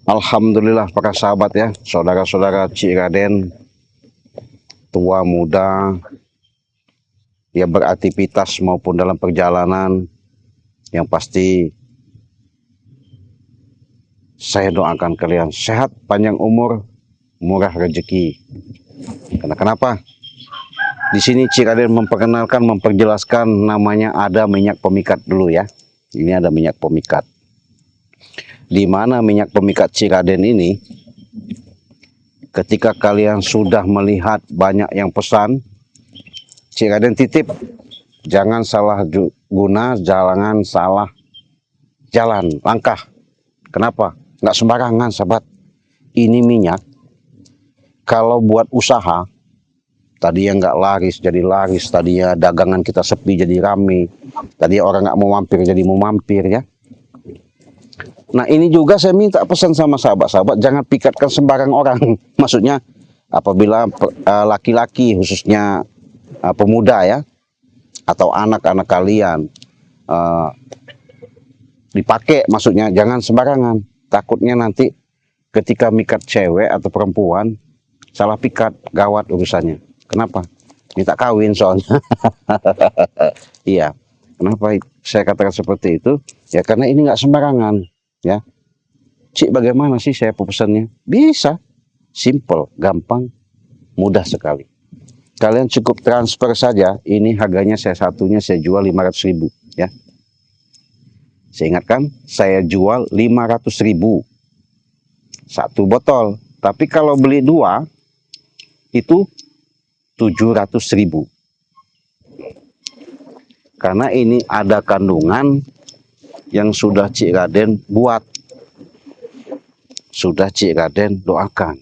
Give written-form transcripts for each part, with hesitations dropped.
Alhamdulillah para sahabat ya, saudara-saudara Cik Raden, tua muda, ya beraktivitas maupun dalam perjalanan, yang pasti saya doakan kalian sehat, panjang umur, murah rezeki. Karena kenapa? Di sini Cik Raden memperjelaskan namanya ada minyak pemikat dulu ya. Ini ada minyak pemikat. Di mana minyak pemikat Cik Raden ini, ketika kalian sudah melihat banyak yang pesan, Cik Raden titip, jangan salah guna, jangan salah jalan, langkah. Kenapa? Nggak sembarangan sahabat. Ini minyak, kalau buat usaha, tadinya nggak laris jadi laris, tadinya dagangan kita sepi jadi rame, tadinya orang nggak mau mampir jadi mau mampir ya. Nah ini juga saya minta pesan sama sahabat-sahabat, jangan pikatkan sembarang orang. Maksudnya apabila laki-laki khususnya pemuda ya, atau anak-anak kalian dipakai, maksudnya jangan sembarangan. Takutnya nanti ketika mikat cewek atau perempuan salah pikat, gawat urusannya. Kenapa? Minta kawin soalnya. Iya. Kenapa saya katakan seperti itu? Ya karena ini nggak sembarangan. Ya, Cik, bagaimana sih saya pesannya? Bisa, simple, gampang, mudah sekali. Kalian cukup transfer saja. Ini harganya satunya saya jual 500.000 ya. Saya ingatkan, saya jual 500.000 satu botol. Tapi kalau beli dua itu 700.000. Karena ini ada kandungan yang sudah Cik Raden buat, sudah Cik Raden doakan.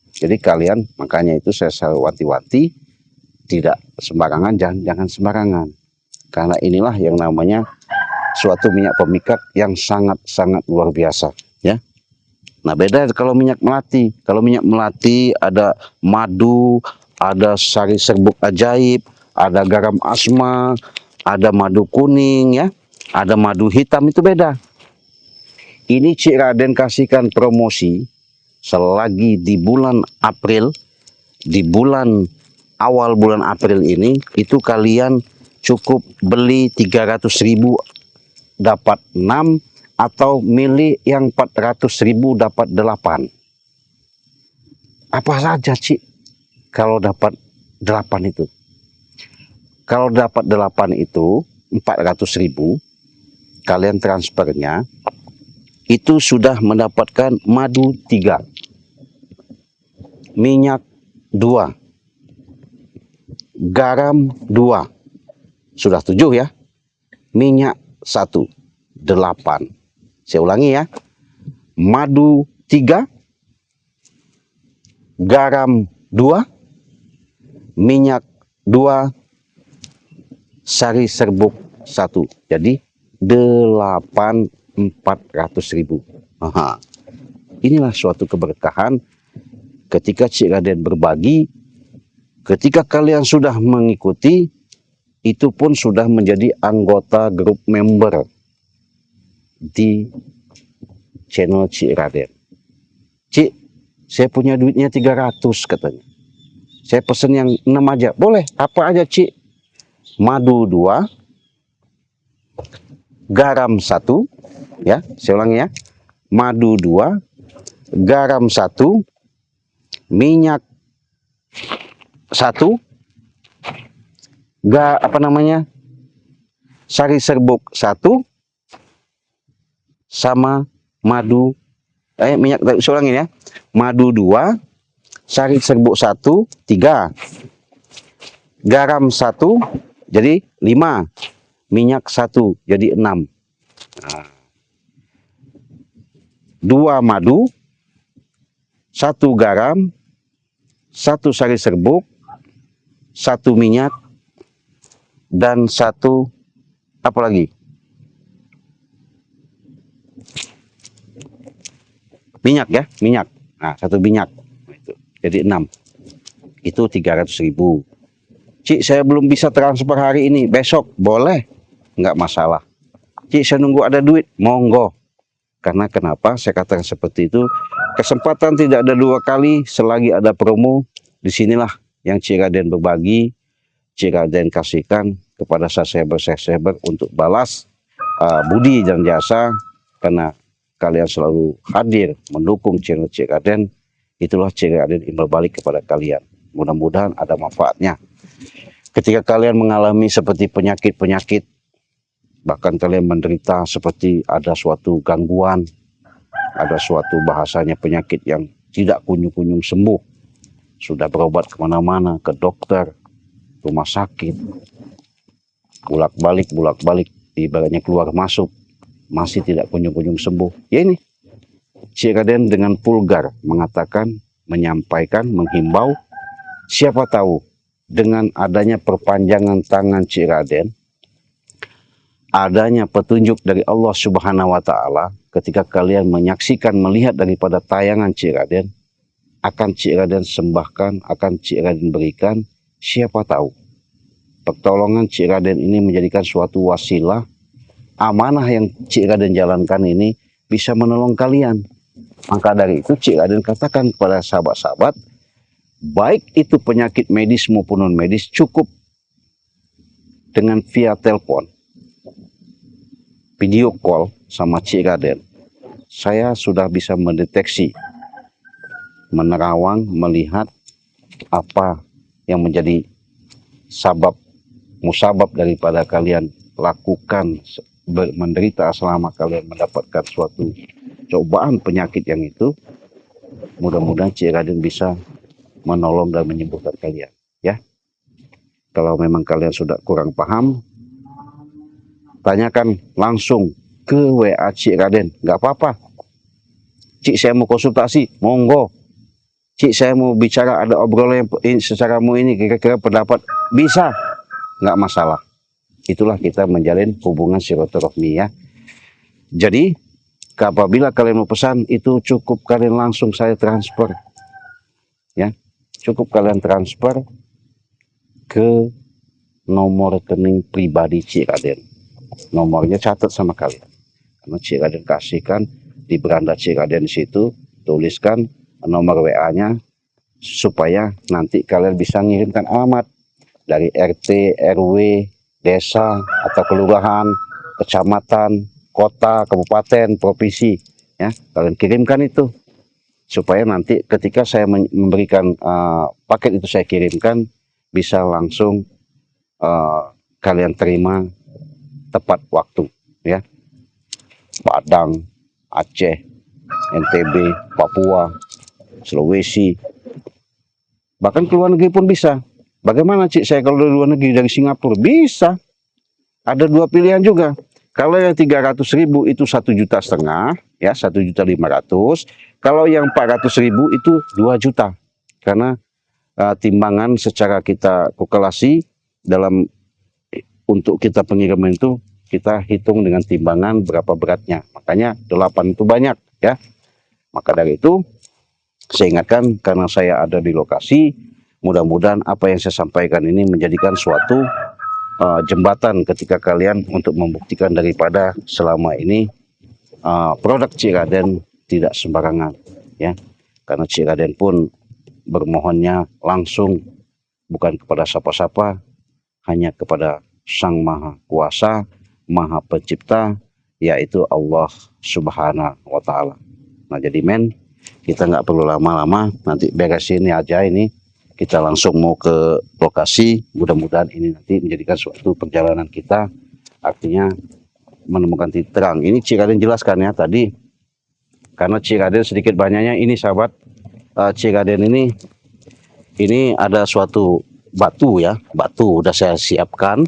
Jadi kalian, makanya itu saya selalu wanti-wanti, tidak sembarangan, jangan sembarangan. Karena inilah yang namanya suatu minyak pemikat yang sangat-sangat luar biasa ya. Nah beda kalau minyak melati. Kalau minyak melati ada madu, ada sari serbuk ajaib, ada garam asma, ada madu kuning ya, ada madu hitam, itu beda. Ini Cik Raden kasihkan promosi selagi di bulan April, di awal bulan April ini, itu kalian cukup beli 300.000 dapat 6, atau milih yang 400.000 dapat 8. Apa saja Cik kalau dapat 8 itu? Kalau dapat 8 itu 400.000, kalian transfernya itu sudah mendapatkan madu 3, minyak 2, garam 2, sudah 7 ya, minyak 1, 8. Saya ulangi ya, madu 3, garam 2, minyak 2, sari serbuk 1. Jadi 400.000. Aha. Inilah suatu keberkahan ketika Cik Raden berbagi. Ketika kalian sudah mengikuti, itu pun sudah menjadi anggota grup member di channel Cik Raden. Cik, saya punya duitnya 300 katanya. Saya pesen yang 6 aja. Boleh, apa aja Cik? Madu 2, garam 1, ya, saya ulangi ya, madu 2, garam 1, minyak 1, sari serbuk 1, sama madu, minyak, saya ulangi ya, madu 2, sari serbuk 1, 3, garam 1, jadi 5, minyak 1, jadi 6. Nah, 2 madu, 1 garam, 1 sari serbuk, 1 minyak, dan 1 apa lagi? Minyak ya, minyak. Nah, 1 minyak. Itu. Jadi 6. Itu 300.000. Cik, saya belum bisa transfer hari ini, besok boleh, nggak masalah. Cik, saya nunggu ada duit, monggo. Karena kenapa saya katakan seperti itu? Kesempatan tidak ada dua kali, selagi ada promo, disinilah yang Cik Raden berbagi, Cik Raden kasihkan kepada subscriber untuk balas budi dan jasa, karena kalian selalu hadir mendukung channel Cik Raden. Itulah Cik Raden imbal balik kepada kalian. Mudah-mudahan ada manfaatnya. Ketika kalian mengalami seperti penyakit-penyakit, bahkan kalian menderita seperti ada suatu gangguan, ada suatu bahasanya penyakit yang tidak kunjung-kunjung sembuh, sudah berobat kemana-mana, ke dokter, rumah sakit, bolak-balik, ibaratnya keluar masuk, masih tidak kunjung-kunjung sembuh. Ya ini, Cik Raden dengan vulgar mengatakan, menyampaikan, menghimbau, siapa tahu dengan adanya perpanjangan tangan Cik Raden, adanya petunjuk dari Allah Subhanahu wa Ta'ala, ketika kalian menyaksikan, melihat daripada tayangan Cik Raden, akan Cik Raden sembahkan, akan Cik Raden berikan, siapa tahu pertolongan Cik Raden ini menjadikan suatu wasilah, amanah yang Cik Raden jalankan ini bisa menolong kalian. Maka dari itu Cik Raden katakan kepada sahabat-sahabat, baik itu penyakit medis maupun non medis, cukup dengan via telepon, video call sama Cik Raden, saya sudah bisa mendeteksi, menerawang, melihat apa yang menjadi musabab daripada kalian lakukan menderita selama kalian mendapatkan suatu cobaan penyakit yang itu. Mudah-mudahan Cik Raden bisa menolong dan menyembuhkan kalian, ya. Kalau memang kalian sudah kurang paham, tanyakan langsung ke WA Cik Raden, nggak apa-apa. Cik, saya mau konsultasi, monggo. Cik, saya mau bicara, ada obrolan yang secara ini kira-kira pendapat, bisa, nggak masalah. Itulah kita menjalin hubungan silaturahmi, ya. Jadi apabila kalian mau pesan, itu cukup kalian langsung saya transfer, ya. Cukup kalian transfer ke nomor rekening pribadi Cik Raden. Nomornya catat sama kalian, karena Cik Raden kasihkan di beranda Cik Raden di situ, tuliskan nomor WA-nya supaya nanti kalian bisa ngirimkan alamat dari RT, RW, desa atau kelurahan, kecamatan, kota, kabupaten, provinsi, ya. Kalian kirimkan itu supaya nanti ketika saya memberikan paket itu, saya kirimkan, bisa langsung kalian terima tepat waktu, ya. Padang, Aceh, NTB, Papua, Sulawesi, bahkan ke luar negeri pun bisa. Bagaimana Cik, saya kalau dari luar negeri, dari Singapura, bisa. Ada dua pilihan juga. Kalau yang 300.000 itu 1,5 juta, ya, 1.500.000. Kalau yang 400.000 itu 2 juta. Karena timbangan secara kita kalkulasi dalam untuk kita pengiriman itu, kita hitung dengan timbangan berapa beratnya. Makanya 8 itu banyak, ya. Maka dari itu saya ingatkan, karena saya ada di lokasi, mudah-mudahan apa yang saya sampaikan ini menjadikan suatu jembatan ketika kalian untuk membuktikan daripada selama ini produk Cik Raden tidak sembarangan, ya. Karena Cik Raden pun bermohonnya langsung, bukan kepada siapa-siapa, hanya kepada Sang Maha Kuasa, Maha Pencipta, yaitu Allah Subhanahu wa Ta'ala. Nah, jadi kita nggak perlu lama-lama, nanti beresin aja ini, kita langsung mau ke lokasi. Mudah-mudahan ini nanti menjadikan suatu perjalanan kita, artinya menemukan titik terang. Ini Cik Raden jelaskan, ya, tadi, karena Cik Raden sedikit banyaknya ini, sahabat, Cik Raden ini ada suatu batu, ya, batu udah saya siapkan.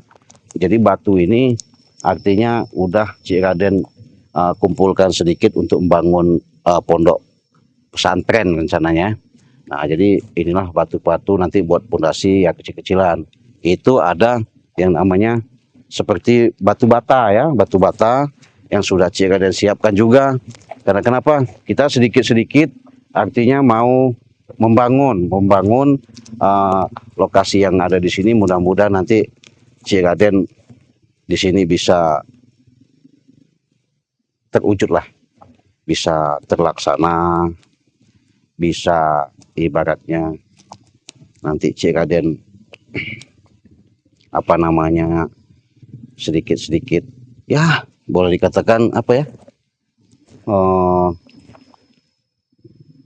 Jadi batu ini artinya udah Cik Raden kumpulkan sedikit untuk membangun pondok pesantren rencananya. Nah, jadi inilah batu-batu nanti buat pondasi ya, kecil-kecilan. Itu ada yang namanya seperti batu bata, ya, batu bata yang sudah Cik Raden siapkan juga. Karena kenapa? Kita sedikit-sedikit artinya mau membangun lokasi yang ada di sini. Mudah-mudahan nanti Cik Raden di sini bisa terwujud lah bisa terlaksana, bisa ibaratnya nanti Cik Raden apa namanya sedikit-sedikit ya boleh dikatakan apa ya,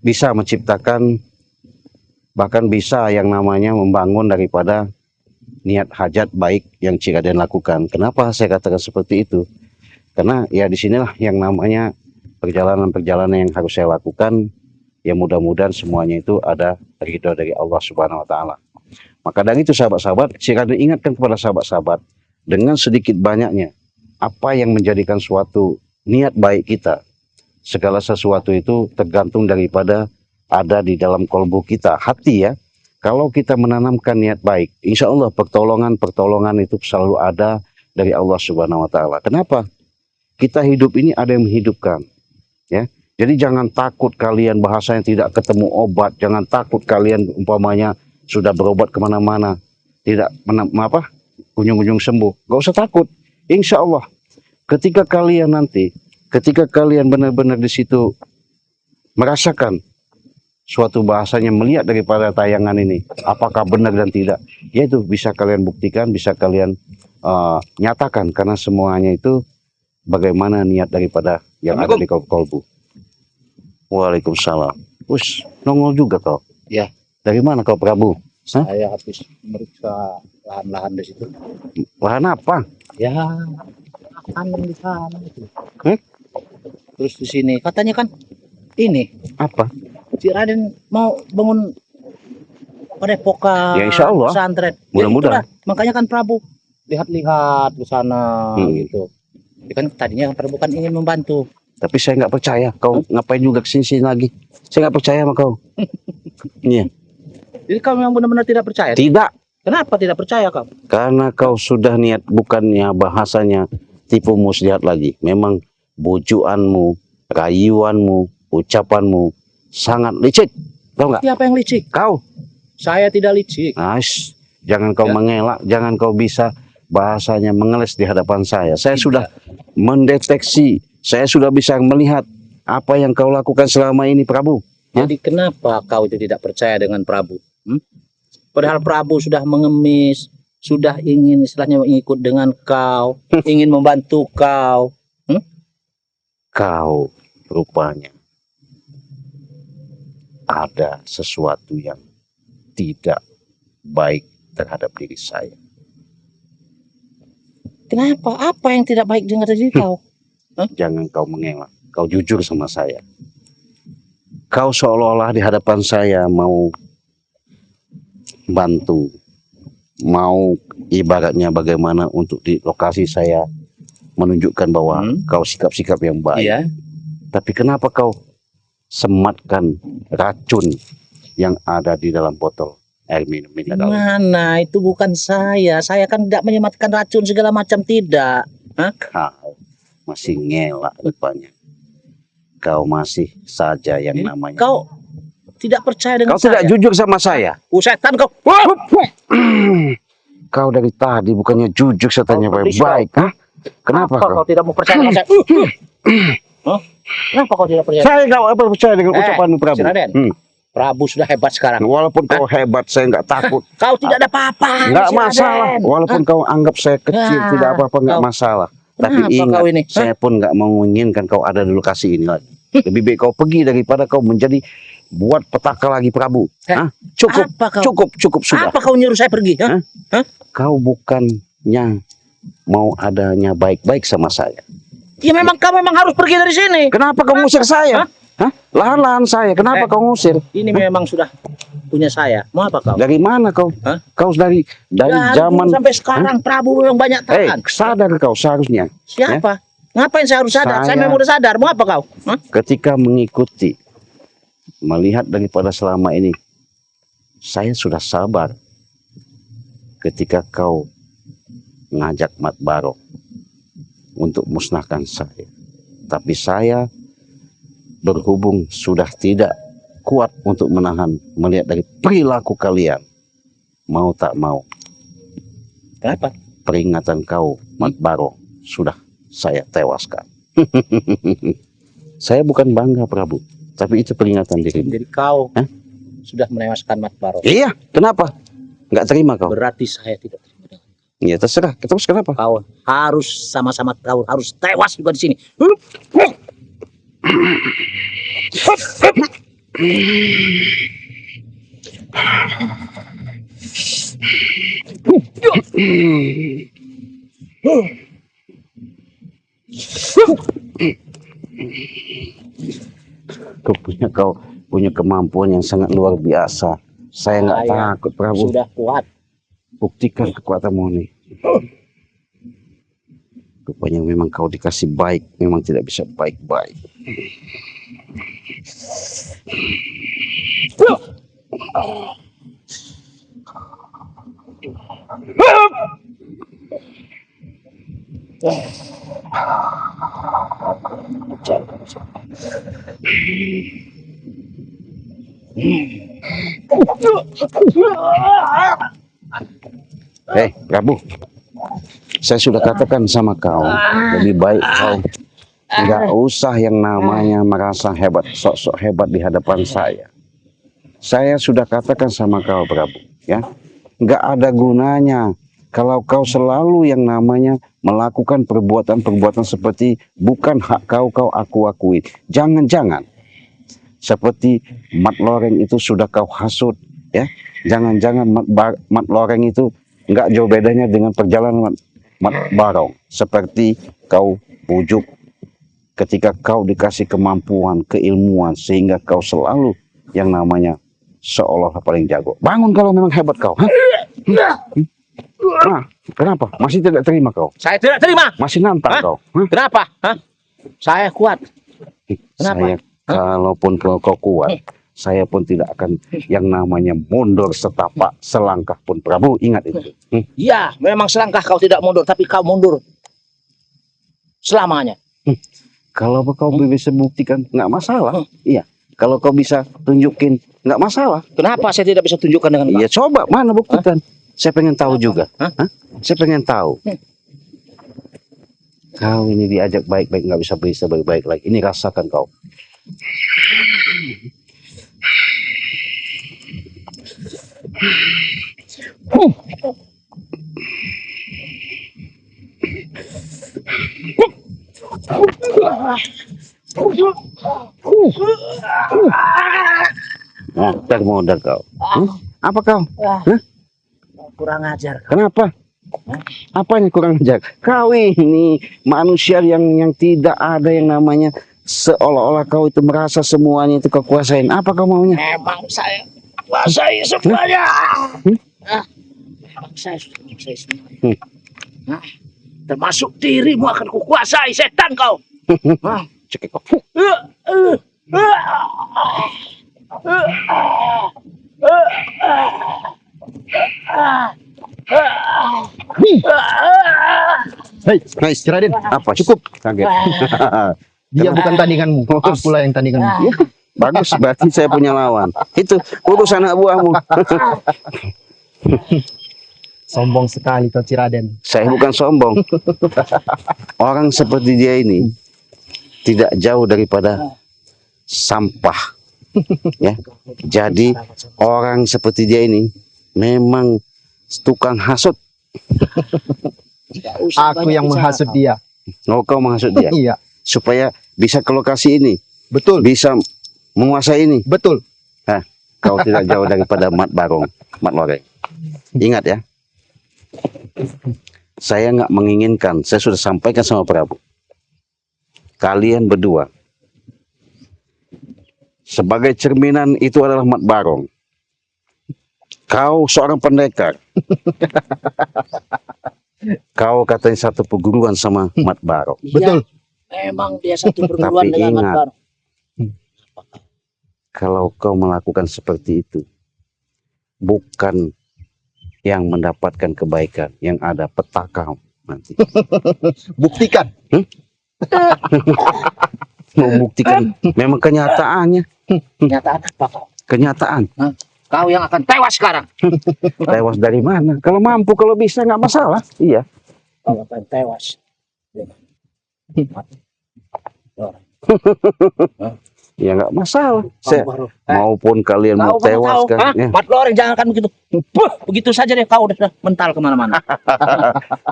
bisa menciptakan, bahkan bisa yang namanya membangun daripada niat hajat baik yang Cik Raden lakukan. Kenapa saya katakan seperti itu? Karena ya disinilah yang namanya perjalanan-perjalanan yang harus saya lakukan. Ya mudah-mudahan semuanya itu ada ridho dari Allah Subhanahu Wa Taala. Maka dari itu sahabat-sahabat, Cik Raden ingatkan kepada sahabat-sahabat dengan sedikit banyaknya apa yang menjadikan suatu niat baik kita. Segala sesuatu itu tergantung daripada ada di dalam kolbu kita, hati ya. Kalau kita menanamkan niat baik, insya Allah pertolongan itu selalu ada dari Allah Subhanahu Wa Taala. Kenapa? Kita hidup ini ada yang menghidupkan, ya. Jadi jangan takut kalian bahasanya tidak ketemu obat, jangan takut kalian umpamanya sudah berobat kemana-mana, tidak kunjung-kunjung sembuh. Gak usah takut, insya Allah. Ketika kalian benar-benar di situ merasakan suatu bahasanya, melihat daripada tayangan ini, apakah benar dan tidak, yaitu bisa kalian buktikan, bisa kalian nyatakan, karena semuanya itu bagaimana niat daripada yang ada di kolbu. Waalaikumsalam. Us, nongol juga kau? Ya. Dari mana kau Prabu? Saya habis meriksa lahan-lahan di situ. Lahan apa? Ya, tanam di sana itu. Terus di sini katanya kan ini apa? Cik Raden mau bangun padepokan, ya insya Allah pesantren. Mudah-mudahan. Ya, makanya kan Prabu lihat-lihat ke sana gitu. Ya kan tadinya Prabu kan ingin membantu. Tapi saya nggak percaya. Kau ngapain juga kesini lagi? Saya nggak percaya sama kau. Iya. Jadi kau memang benar-benar tidak percaya? Tidak. Kenapa tidak percaya kau? Karena kau sudah niat, bukannya bahasanya tipu muslihat lagi. Memang bujuanmu, rayuanmu, ucapanmu sangat licik. Tahu nggak? Siapa yang licik? Kau. Saya tidak licik. Nice. Jangan kau mengelak, jangan kau bisa bahasanya mengeles di hadapan saya. Saya sudah mendeteksi, saya sudah bisa melihat apa yang kau lakukan selama ini, Prabu. Jadi kenapa kau itu tidak percaya dengan Prabu? Padahal Prabu sudah mengemis, sudah ingin istilahnya mengikut dengan kau, ingin membantu kau. Kau rupanya ada sesuatu yang tidak baik terhadap diri saya. Kenapa? Apa yang tidak baik dengan diri kau? Jangan kau mengelak, kau jujur sama saya. Kau seolah-olah di hadapan saya mau bantu, mau ibaratnya bagaimana untuk di lokasi saya menunjukkan bahwa kau sikap-sikap yang baik. Iya. Tapi kenapa kau sematkan racun yang ada di dalam botol air minum mineral? Mana itu bukan saya. Saya kan tidak menyematkan racun segala macam, tidak. Kau masih ngelak rupanya. Kau masih saja yang namanya. Kau tidak percaya dengan kau saya. Tidak jujur sama saya. Setan kau. Kau dari tadi bukannya jujur katanya baik-baik. Kenapa kau tidak mau percaya dengan saya? Kenapa kau tidak percaya? Saya nggak percaya dengan ucapan Prabu. Prabu sudah hebat sekarang. Walaupun kau hebat, saya nggak takut. Kau tidak ada apa-apa. Nggak masalah. Walaupun kau anggap saya kecil, tidak apa-apa, nggak masalah. Tapi ingat, saya pun nggak menginginkan kau ada di lokasi ini lagi. Lebih baik kau pergi daripada kau menjadi buat petaka lagi Prabu. Cukup sudah. Apa kau nyuruh saya pergi? Kau bukannya mau adanya baik-baik sama saya. Ya memang kau memang harus pergi dari sini. Kenapa kau ngusir saya? Lahan-lahan saya, kenapa kau ngusir? Ini memang sudah punya saya. Mau apa kau? Dari mana kau? Kau dari zaman sampai sekarang Prabu memang banyak tangan. Sadar kau seharusnya. Siapa? Ngapain saya harus sadar? Saya memang udah sadar. Mau apa kau? Ketika mengikuti, melihat daripada selama ini, saya sudah sabar. Ketika kau ngajak Mat Barok untuk musnahkan saya, tapi saya berhubung sudah tidak kuat untuk menahan, melihat dari perilaku kalian, mau tak mau. Kenapa? Peringatan kau, Mat Barok, sudah saya tewaskan. Saya bukan bangga Prabu, tapi itu peringatan diri. Jadi kau Hah? sudah menewaskan Mat Barong. Iya, kenapa? Nggak terima kau? Berarti saya tidak terima dengan Ya terserah. Terus kenapa? kau. Harus sama-sama kau harus tewas juga di sini. Kau punya kemampuan yang sangat luar biasa. Saya nggak Saya takut Prabu. Sudah kuat. Buktikan kekuatanmu nih. Rupanya memang kau dikasih baik, memang tidak bisa baik-baik. Hei, Prabu. Saya sudah katakan sama kau, lebih baik kau nggak usah yang namanya merasa hebat, sok-sok hebat di hadapan saya. Saya sudah katakan sama kau, Prabu, ya, nggak ada gunanya kalau kau selalu yang namanya melakukan perbuatan-perbuatan seperti bukan hak kau aku-akuin. Jangan-jangan seperti Mat Loreng itu sudah kau hasut, ya. Jangan-jangan Mat Loreng itu nggak jauh bedanya dengan perjalanan Mat Barong, seperti kau bujuk ketika kau dikasih kemampuan, keilmuan, sehingga kau selalu yang namanya seolah paling jago. Bangun kalau memang hebat kau. Hah? Nah, kenapa? Masih tidak terima kau? Saya tidak terima. Masih nantang Hah? kau? Hah? Kenapa? Hah? Saya kuat. Kenapa? Saya, kalaupun kau kuat, saya pun tidak akan yang namanya mundur setapak selangkah pun. Prabu, ingat itu. Ya, memang selangkah kau tidak mundur, tapi kau mundur selamanya. Kalau kau bisa buktikan, nggak masalah. Iya. Kalau kau bisa tunjukin, nggak masalah. Kenapa saya tidak bisa tunjukkan dengan kau? Iya, coba mana buktikan. Saya pengen tahu juga. Hah? Saya pengen tahu. Kau ini diajak baik-baik, nggak bisa baik-baik lagi. Ini rasakan kau. Nah, termodal kau. Apa kau? Hah? Kurang ajar. Kenapa? Apanya kurang ajar? Kau ini manusia yang tidak ada yang namanya seolah-olah kau itu merasa semuanya itu kau kuasain. Apa kau maunya? Memang saya kuasai semuanya. Memang saya sudah kuasai semuanya. Nah, termasuk dirimu akan kukuasai, setan kau. Cekik kau. Hei, Raden, Apa? cukup. Kaget. Dia bukan tandinganmu, akulah yang tandinganmu. Ya, bagus, berarti saya punya lawan. Itu urus anak buahmu. Sombong sekali kau, Raden. Saya bukan sombong. Orang seperti dia ini tidak jauh daripada sampah. Ya. Jadi orang seperti dia ini memang tukang hasut. Aku yang menghasut dia. Oh, kau menghasut dia Iya, supaya bisa ke lokasi ini, betul, bisa menguasai ini. betul. Kau tidak jauh daripada Mat Barong, Mat Loreng. Ingat ya. Saya nggak menginginkan, saya sudah sampaikan sama Prabu. Kalian berdua sebagai cerminan itu adalah Mat Barong. Kau seorang pendekar. Kau katanya satu perguruan sama Mat Barong. Betul. Memang dia satu perguruan Tapi dengan Mat ingat, Barong. kalau kau melakukan seperti itu, bukan yang mendapatkan kebaikan, yang ada petaka nanti. Buktikan. Membuktikan memang kenyataannya. Kenyataan apa kau? Kenyataan. Kau yang akan tewas sekarang. Tewas dari mana? Kalau mampu, kalau bisa nggak masalah. Iya. Kau akan tewas. Ya nggak masalah. Saya, Baru. maupun kalian mau tewas kan. Ya. Mat Loreng jangan kan begitu. Begitu saja deh kau udah mental kemana-mana.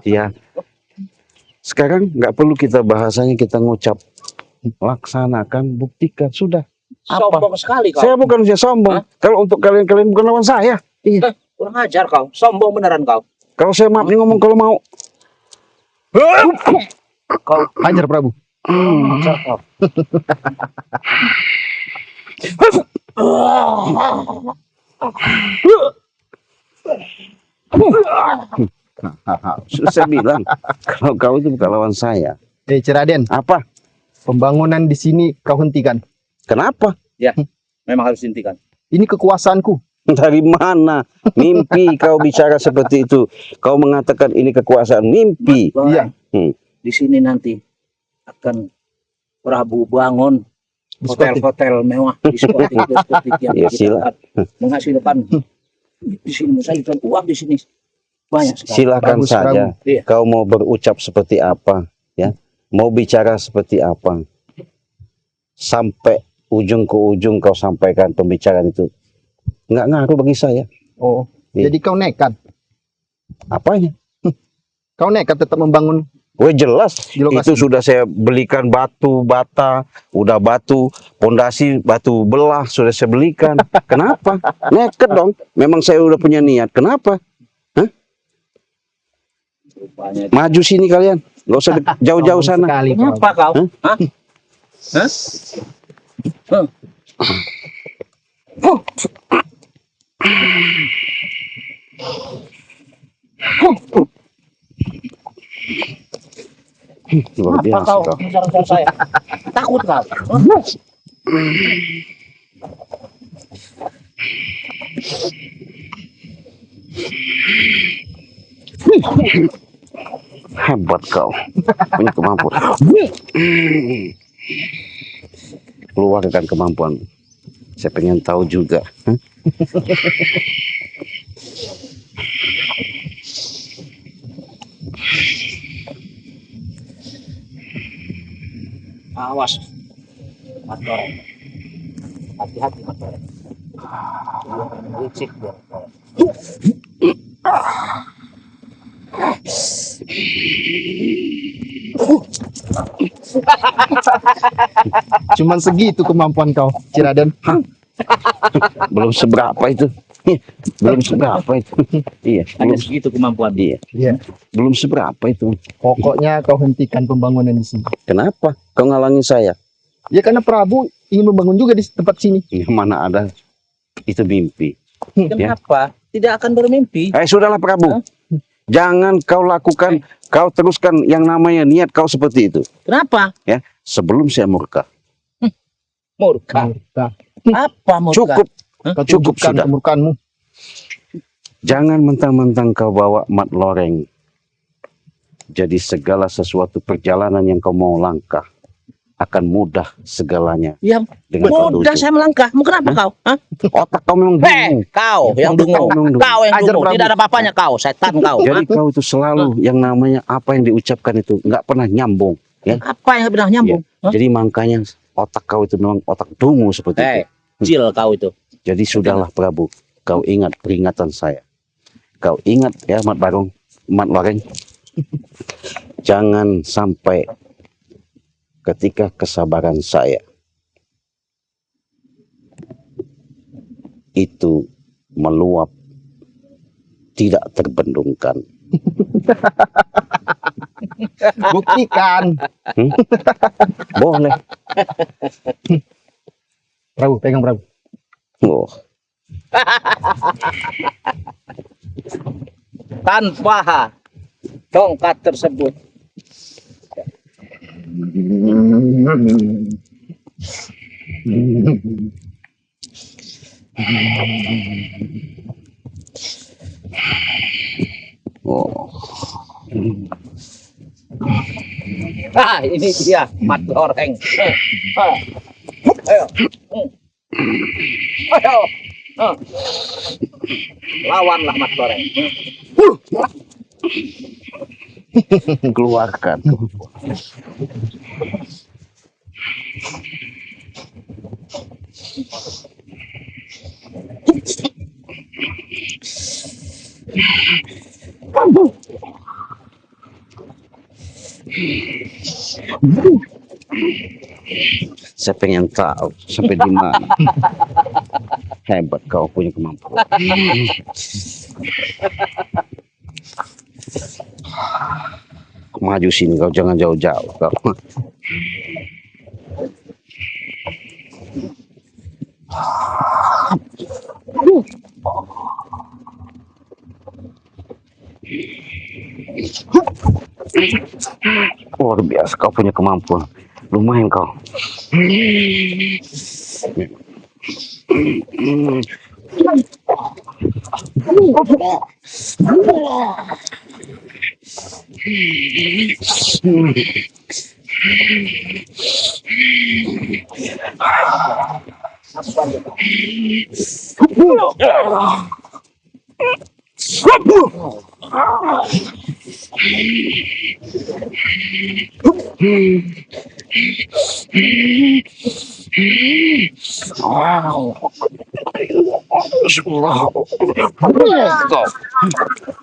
Ya. Sekarang nggak perlu kita bahasanya kita ngucap. Laksanakan, buktikan, sudah. Sombong sekali kau. Saya bukan sombong. Kalau untuk kalian bukan lawan saya. Iya. Kurang ajar kau. Sombong beneran kau. Kalau saya maaf nih ngomong kalau mau. Kau Hajar Prabu. ajar kau. Sudah saya bilang kalau kau itu bukan lawan saya. Ciraden, Apa? pembangunan di sini kau hentikan. Kenapa? Memang harus hentikan. Ini kekuasaanku. Dari mana? Mimpi kau bicara seperti itu. Kau mengatakan ini kekuasaan mimpi. Iya. Di sini nanti akan Prabu bangun hotel-hotel mewah, diskotik yang Ya, kita sila. akan menghasilkan di sini menghasilkan uang di sini banyak sekali. Silakan Bagus, saja. Iya. Kau mau berucap seperti apa, ya? Mau bicara seperti apa? Sampai ujung ke ujung kau sampaikan pembicaraan itu. Nggak ngaruh bagi saya. Oh, Iya. jadi kau nekat. Apanya? Kau nekat tetap membangun Gue jelas di lokasi. itu sudah saya belikan batu bata, udah batu pondasi, batu belah sudah saya belikan. Kenapa? Nekat dong. Memang saya udah punya niat. Kenapa? Rupanya Maju sini kalian. Gak usah jauh-jauh Sombong sana. sekali, Prabu. kenapa kau? Hah? Hah? Hah? Luar Apa biasa kau kau. mengejar-ngejar saya? Takut kau? Hebat kau. Punya kemampuan. Keluarkan kemampuan. Saya pengen tahu juga. Hah? Awas, Mat Loreng. Hati-hati Mat Loreng. Licik dia. Cuman segitu kemampuan kau, Ciraden. Belum seberapa itu. Belum seberapa itu. Iya, Hanya belum. segitu kemampuan. Iya, Iya. belum seberapa itu. Pokoknya kau hentikan pembangunan di sini. Kenapa? Kau ngalangi saya? Ya karena Prabu ingin membangun juga di tempat sini. Ya, mana ada itu mimpi. Kenapa? Tidak akan bermimpi. Sudahlah Prabu. Jangan kau lakukan, kau teruskan yang namanya niat kau seperti itu. Kenapa? Ya, sebelum saya murka. Murka. Murka. Apa murka? Cukup, Kau cukup tunjukkan sudah. kemurkaanmu. Jangan mentang-mentang kau bawa Mat Loreng. Jadi segala sesuatu perjalanan yang kau mau langkah akan mudah segalanya. Ya, Dengan mudah petunjuk. saya melangkah. Mau kenapa kau? Hah? Otak kau memang bingung. Kau yang dungu. Kau memang dungu. Kau yang Ajar, dungu. Prabu. Tidak ada apa-apanya kau. Setan kau. Jadi Hah? kau itu selalu yang namanya apa yang diucapkan itu nggak pernah nyambung. Ya. Apa yang benar nyambung? Hah? Jadi makanya otak kau itu memang otak dungu seperti itu. Kecil kau itu. Jadi sudahlah Prabu, kau ingat peringatan saya. Kau ingat ya Mat Loreng. Jangan sampai ketika kesabaran saya itu meluap tidak terbendungkan. Buktikan. Boleh. Prabu, pegang Prabu. Oh, Tanpa tongkat tersebut. oh. Ini dia Mat Loreng. Ayo. Ayo. Lawanlah Mat Loreng. Keluarkan. Saya pengen tahu sampai di mana. Hebat kau punya kemampuan. Maju sini kau, jangan jauh-jauh kau. Luar biasa kau punya kemampuan. Lumayan kau.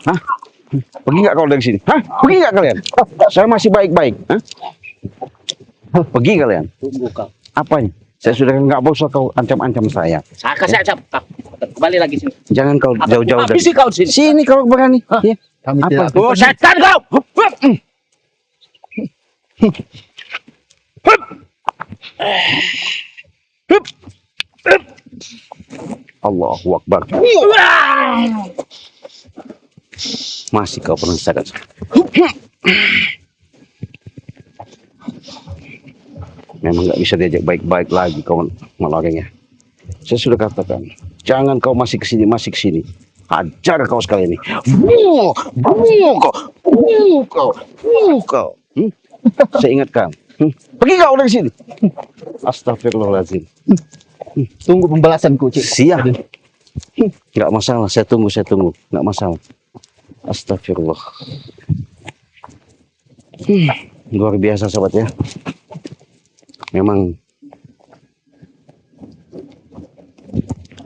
Hah? Pergi nggak kau dari sini? Hah? Pergi nggak kalian? Saya masih baik-baik. Hah? Pergi kalian. Tunggu kau. Apanya? Saya sudah nggak bosan kau ancam-ancam saya. Saya kasih ancam. Kembali lagi sini. Jangan kau jauh-jauh dari Habisi kau di sini. sini kalau berani. Ya. Kami Apa? tidak Oh, setan kau. Allahu Akbar. Masih kau penasaran. Memang nggak bisa diajak baik-baik lagi kau orangnya. Saya sudah katakan, jangan kau masih kesini. Hajar kau sekali ini. Kau. Saya ingatkan. Pergi kau dari sini. Astagfirullahaladzim. tunggu pembalasanku, Cik. Siap. Nggak masalah, saya tunggu. Nggak masalah. Astagfirullah. Luar biasa sobat ya. Memang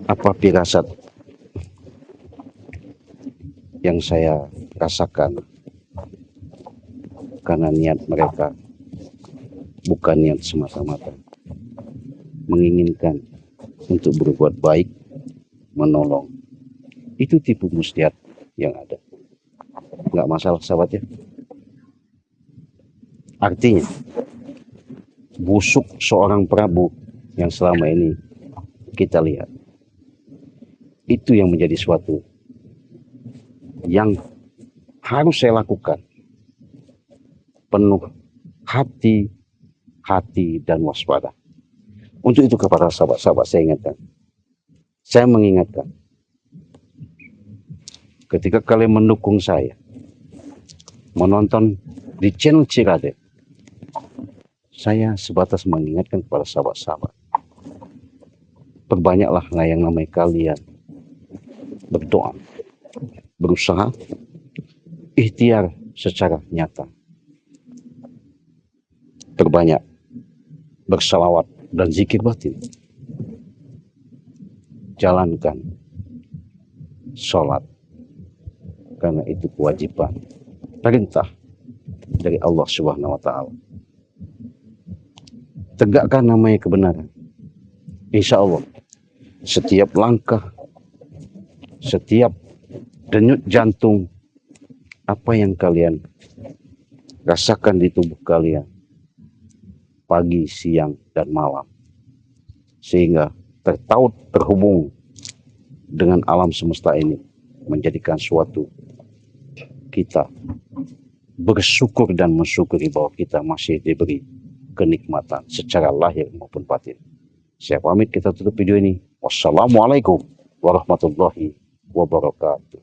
apa firasat yang saya rasakan karena niat mereka bukan niat semata-mata menginginkan untuk berbuat baik, menolong. Itu tipu muslihat yang ada. Nggak masalah sahabat ya. Artinya busuk seorang Prabu yang selama ini kita lihat, itu yang menjadi suatu yang harus saya lakukan penuh hati dan waspada. Untuk itu kepada sahabat-sahabat saya mengingatkan, ketika kalian mendukung saya menonton di channel Cirade, saya sebatas mengingatkan kepada sahabat-sahabat, perbanyaklah yang namanya kalian berdoa, berusaha, ikhtiar secara nyata. Perbanyak bersalawat dan zikir batin. Jalankan sholat, karena itu kewajiban, perintah dari Allah Subhanahu wa Ta'ala. Tegakkan namanya kebenaran. Insya Allah setiap langkah, setiap denyut jantung, apa yang kalian rasakan di tubuh kalian pagi, siang, dan malam, sehingga tertaut terhubung dengan alam semesta ini, menjadikan suatu kita bersyukur dan mensyukuri bahwa kita masih diberi kenikmatan secara lahir maupun batin. Saya pamit, kita tutup video ini. Wassalamualaikum warahmatullahi wabarakatuh.